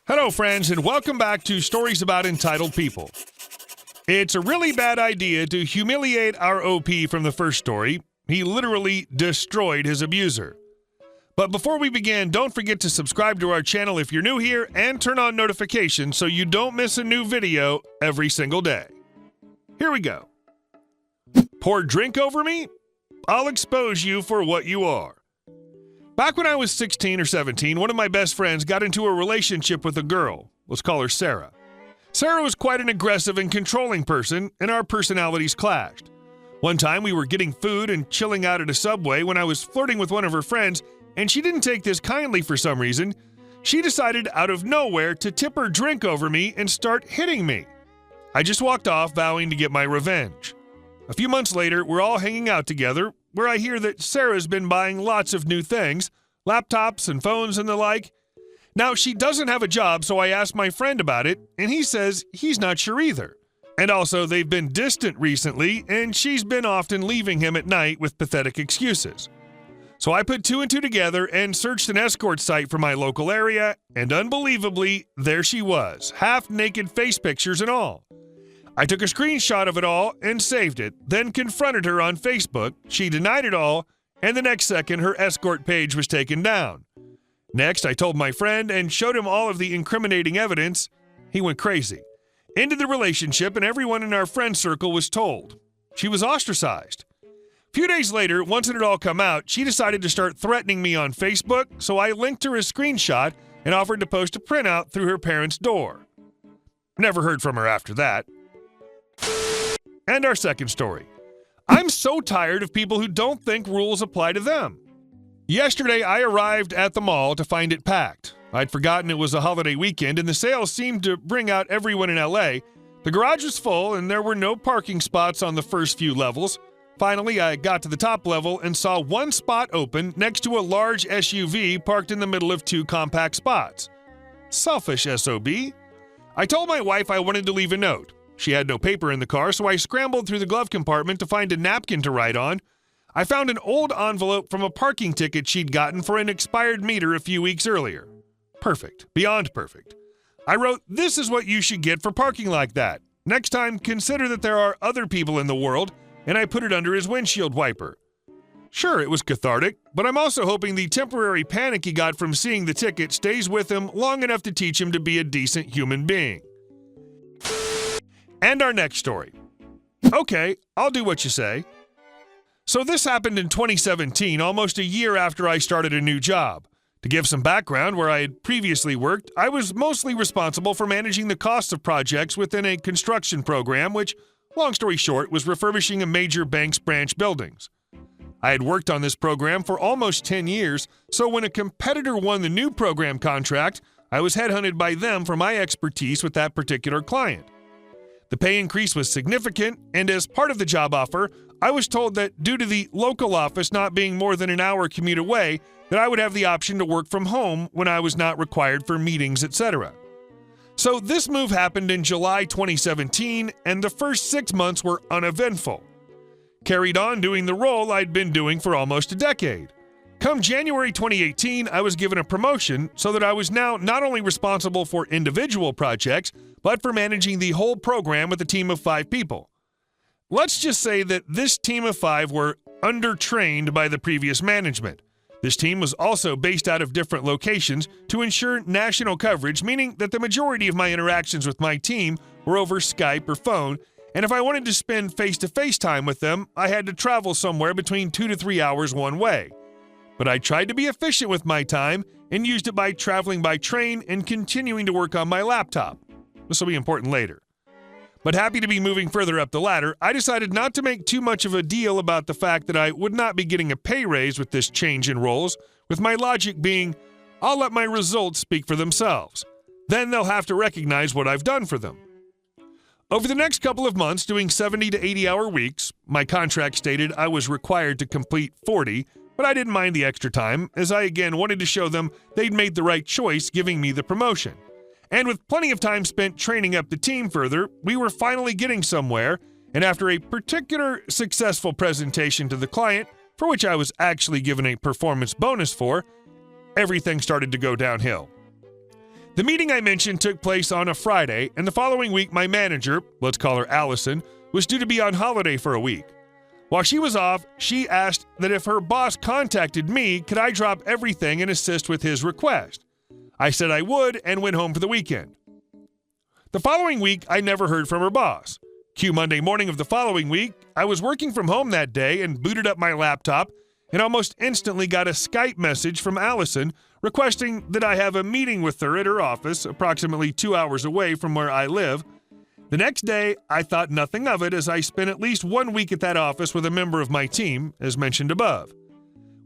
Hello, friends, and welcome back to Stories About Entitled People. It's a really bad idea to humiliate our OP from the first story. He literally destroyed his abuser. But before we begin, don't forget to subscribe to our channel if you're new here and turn on notifications so you don't miss a new video every single day. Here we go. Pour drink over me? I'll expose you for what you are. Back when I was 16 or 17, one of my best friends got into a relationship with a girl. Let's call her Sarah. Sarah was quite an aggressive and controlling person, and our personalities clashed. One time, we were getting food and chilling out at a Subway when I was flirting with one of her friends, and she didn't take this kindly for some reason. She decided out of nowhere to tip her drink over me and start hitting me. I just walked off, vowing to get my revenge. A few months later, we're all hanging out together, where I hear that Sarah's been buying lots of new things, laptops and phones and the like. Now, she doesn't have a job, so I asked my friend about it, and he says he's not sure either. And also, they've been distant recently, and she's been often leaving him at night with pathetic excuses. So I put two and two together and searched an escort site for my local area, and unbelievably, there she was, half-naked face pictures and all. I took a screenshot of it all and saved it, then confronted her on Facebook. She denied it all, and the next second, her escort page was taken down. Next, I told my friend and showed him all of the incriminating evidence. He went crazy. Ended the relationship, and everyone in our friend circle was told. She was ostracized. A few days later, once it had all come out, she decided to start threatening me on Facebook, so I linked her a screenshot and offered to post a printout through her parents' door. Never heard from her after that. And our second story. I'm so tired of people who don't think rules apply to them. Yesterday, I arrived at the mall to find it packed. I'd forgotten it was a holiday weekend, and the sales seemed to bring out everyone in LA. The garage was full, and there were no parking spots on the first few levels. Finally, I got to the top level and saw one spot open next to a large SUV parked in the middle of two compact spots. Selfish SOB. I told my wife I wanted to leave a note. She had no paper in the car, so I scrambled through the glove compartment to find a napkin to write on. I found an old envelope from a parking ticket she'd gotten for an expired meter a few weeks earlier. Perfect. Beyond perfect. I wrote, "This is what you should get for parking like that. Next time, consider that there are other people in the world," and I put it under his windshield wiper. Sure, it was cathartic, but I'm also hoping the temporary panic he got from seeing the ticket stays with him long enough to teach him to be a decent human being. And our next story. Okay, I'll do what you say. So this happened in 2017, almost a year after I started a new job. To give some background, where I had previously worked, I was mostly responsible for managing the costs of projects within a construction program, which, long story short, was refurbishing a major bank's branch buildings. I had worked on this program for almost 10 years, so when a competitor won the new program contract, I was headhunted by them for my expertise with that particular client. The pay increase was significant, and as part of the job offer, I was told that due to the local office not being more than an hour commute away, that I would have the option to work from home when I was not required for meetings, etc. So this move happened in July 2017, and the first 6 months were uneventful. Carried on doing the role I'd been doing for almost a decade. Come January 2018, I was given a promotion so that I was now not only responsible for individual projects, but for managing the whole program with a team of 5 people. Let's just say that this team of 5 were undertrained by the previous management. This team was also based out of different locations to ensure national coverage, meaning that the majority of my interactions with my team were over Skype or phone, and if I wanted to spend face-to-face time with them, I had to travel somewhere between 2 to 3 hours one way. But I tried to be efficient with my time and used it by traveling by train and continuing to work on my laptop. This will be important later. But happy to be moving further up the ladder, I decided not to make too much of a deal about the fact that I would not be getting a pay raise with this change in roles, with my logic being, I'll let my results speak for themselves. Then they'll have to recognize what I've done for them. Over the next couple of months, doing 70 to 80-hour weeks, my contract stated I was required to complete 40, but I didn't mind the extra time, as I again wanted to show them they'd made the right choice giving me the promotion. And with plenty of time spent training up the team further, we were finally getting somewhere, and after a particular successful presentation to the client, for which I was actually given a performance bonus for, everything started to go downhill. The meeting I mentioned took place on a Friday, and the following week my manager, let's call her Allison, was due to be on holiday for a week. While she was off, she asked that if her boss contacted me, could I drop everything and assist with his request? I said I would and went home for the weekend. The following week, I never heard from her boss. Cue Monday morning of the following week, I was working from home that day and booted up my laptop and almost instantly got a Skype message from Allison requesting that I have a meeting with her at her office approximately 2 hours away from where I live. The next day, I thought nothing of it as I spent at least 1 week at that office with a member of my team, as mentioned above.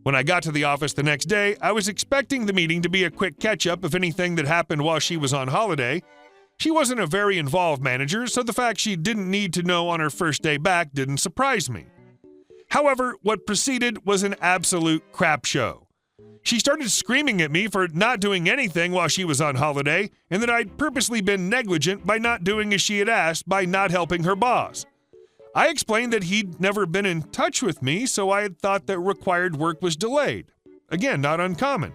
When I got to the office the next day, I was expecting the meeting to be a quick catch-up of anything that happened while she was on holiday. She wasn't a very involved manager, so the fact she didn't need to know on her first day back didn't surprise me. However, what preceded was an absolute crap show. She started screaming at me for not doing anything while she was on holiday, and that I'd purposely been negligent by not doing as she had asked by not helping her boss. I explained that he'd never been in touch with me, so I had thought that required work was delayed. Again, not uncommon.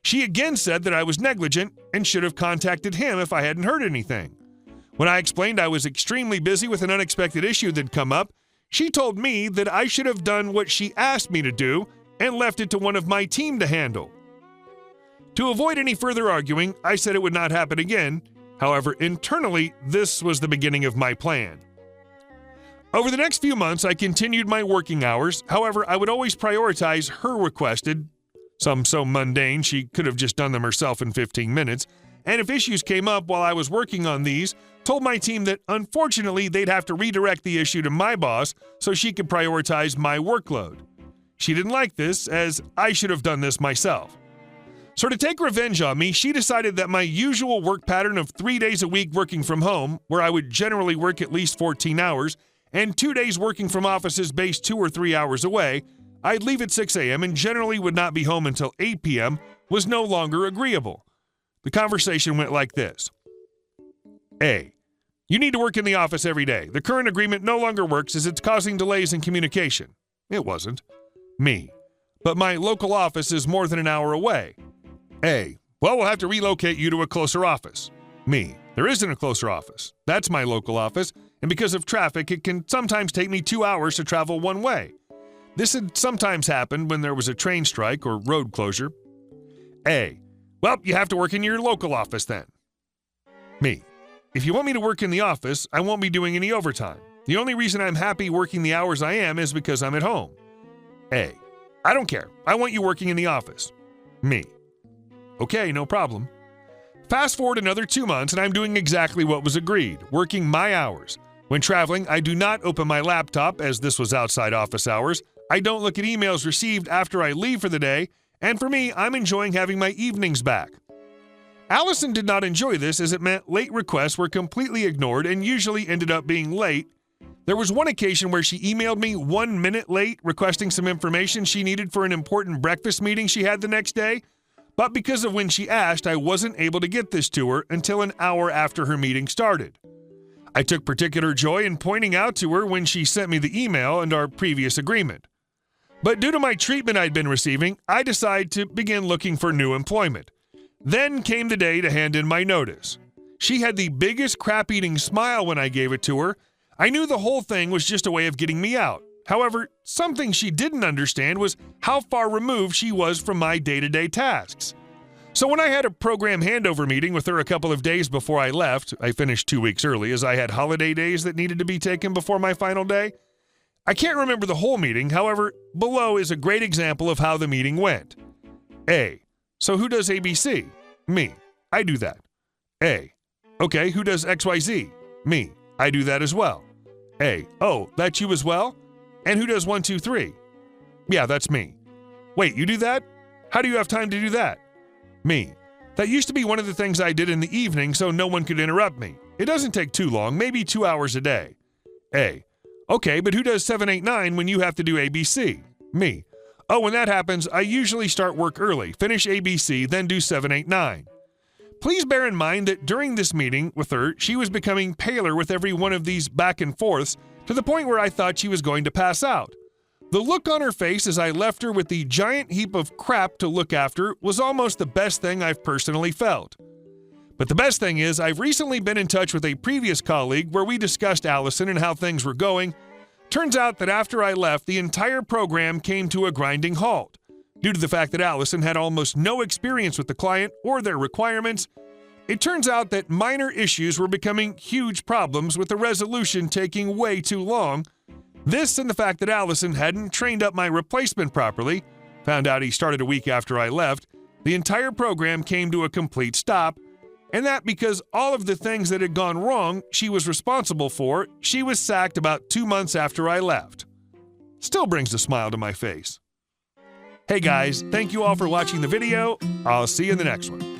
She again said that I was negligent and should have contacted him if I hadn't heard anything. When I explained I was extremely busy with an unexpected issue that'd come up, she told me that I should have done what she asked me to do and left it to one of my team to handle. To avoid any further arguing, I said it would not happen again. However, internally, this was the beginning of my plan. Over the next few months, I continued my working hours. However, I would always prioritize her requested, some so mundane she could have just done them herself in 15 minutes, and if issues came up while I was working on these, told my team that unfortunately they'd have to redirect the issue to my boss so she could prioritize my workload. She didn't like this, as I should have done this myself. So to take revenge on me, she decided that my usual work pattern of 3 days a week working from home, where I would generally work at least 14 hours, and 2 days working from offices based 2 or 3 hours away, I'd leave at 6 a.m. and generally would not be home until 8 p.m., was no longer agreeable. The conversation went like this. A. You need to work in the office every day. The current agreement no longer works as it's causing delays in communication. It wasn't. Me. But my local office is more than an hour away. A. Well, we'll have to relocate you to a closer office. Me. There isn't a closer office. That's my local office, and because of traffic, it can sometimes take me 2 hours to travel one way. This had sometimes happened when there was a train strike or road closure. A. Well, you have to work in your local office then. Me. If you want me to work in the office, I won't be doing any overtime. The only reason I'm happy working the hours I am is because I'm at home. A. I don't care. I want you working in the office. Me. Okay, no problem. Fast forward another 2 months and I'm doing exactly what was agreed, working my hours. When traveling, I do not open my laptop as this was outside office hours. I don't look at emails received after I leave for the day, and for me, I'm enjoying having my evenings back. Allison did not enjoy this as it meant late requests were completely ignored and usually ended up being late. There was one occasion where she emailed me 1 minute late requesting some information she needed for an important breakfast meeting she had the next day, but because of when she asked, I wasn't able to get this to her until an hour after her meeting started. I took particular joy in pointing out to her when she sent me the email and our previous agreement. But due to my treatment I'd been receiving, I decided to begin looking for new employment. Then came the day to hand in my notice. She had the biggest crap-eating smile when I gave it to her. I knew the whole thing was just a way of getting me out. However, something she didn't understand was how far removed she was from my day-to-day tasks. So when I had a program handover meeting with her a couple of days before I left, I finished 2 weeks early as I had holiday days that needed to be taken before my final day. I can't remember the whole meeting, however, below is a great example of how the meeting went. A. So who does ABC? Me. I do that. A. Okay, who does XYZ? Me. I do that as well. A. Oh, that's you as well? And who does 1, 2, 3? Yeah, that's me. Wait, you do that? How do you have time to do that? Me. That used to be one of the things I did in the evening so no one could interrupt me. It doesn't take too long, maybe 2 hours a day. A. Okay, but who does 7, 8, 9 when you have to do ABC? Me. Oh, when that happens, I usually start work early, finish ABC, then do 7, 8, 9. Please bear in mind that during this meeting with her, she was becoming paler with every one of these back and forths to the point where I thought she was going to pass out. The look on her face as I left her with the giant heap of crap to look after was almost the best thing I've personally felt. But the best thing is, I've recently been in touch with a previous colleague where we discussed Allison and how things were going. Turns out that after I left, the entire program came to a grinding halt due to the fact that Allison had almost no experience with the client or their requirements. It turns out that minor issues were becoming huge problems, with the resolution taking way too long. This and the fact that Allison hadn't trained up my replacement properly, found out he started a week after I left, the entire program came to a complete stop. And that because all of the things that had gone wrong she was responsible for, she was sacked about 2 months after I left. Still brings a smile to my face. Hey guys, thank you all for watching the video. I'll see you in the next one.